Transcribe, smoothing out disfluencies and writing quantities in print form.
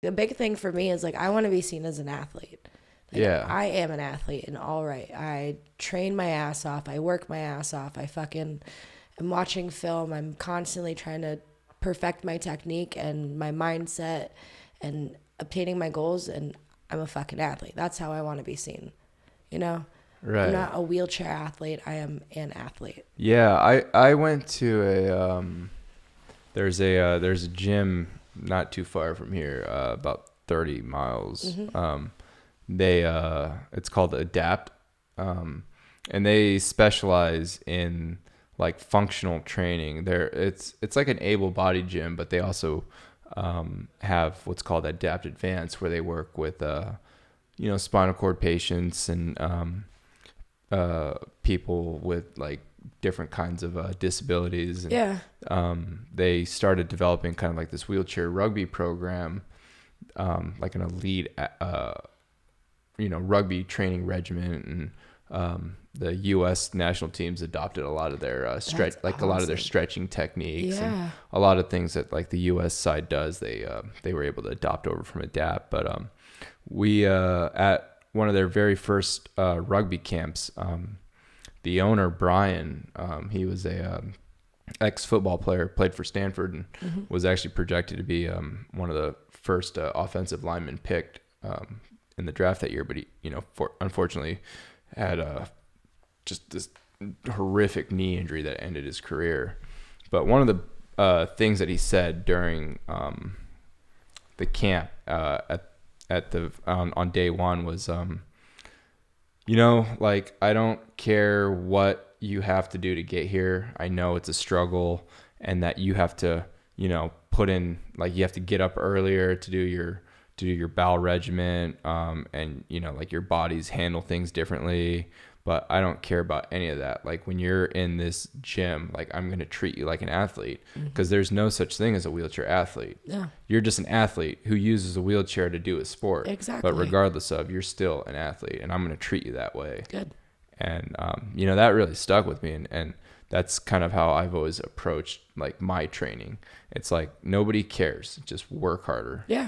the big thing for me is like, I want to be seen as an athlete. Like, Yeah. I am an athlete and all right. I train my ass off. I work my ass off. I fucking am watching film. I'm constantly trying to perfect my technique and my mindset and obtaining my goals. And I'm a fucking athlete. That's how I want to be seen. You know, I'm Right. not a wheelchair athlete. I am an athlete. Yeah. I went to a, there's a gym not too far from here, about 30 miles. It's called Adapt. And they specialize in like functional training. It's like an able-bodied gym, but they also have what's called Adapt Advanced, where they work with spinal cord patients and people with like different kinds of disabilities. And, Yeah. they started developing kind of like this wheelchair rugby program, like an elite rugby training regimen, and the U.S. national teams adopted a lot of their a lot of their stretching techniques, and a lot of things that like the U.S. side does. They were able to adopt over from Adapt. But we at one of their very first rugby camps, the owner Brian, he was a ex-football player, played for Stanford, and was actually projected to be one of the first offensive linemen picked in the draft that year. But he, unfortunately had just this horrific knee injury that ended his career. But one of the things that he said during the camp on day one was, like, I don't care what you have to do to get here. I know it's a struggle, and that you have to, put in, like, you have to get up earlier to do your bowel regimen, and like your bodies handle things differently. But I don't care about any of that. Like, when you're in this gym, like, I'm going to treat you like an athlete, because there's no such thing as a wheelchair athlete. Yeah. You're just an athlete who uses a wheelchair to do a sport. Exactly. But regardless of, you're still an athlete, and I'm going to treat you that way. Good. And, that really stuck with me. And that's kind of how I've always approached like my training. It's like, nobody cares. Just work harder. Yeah.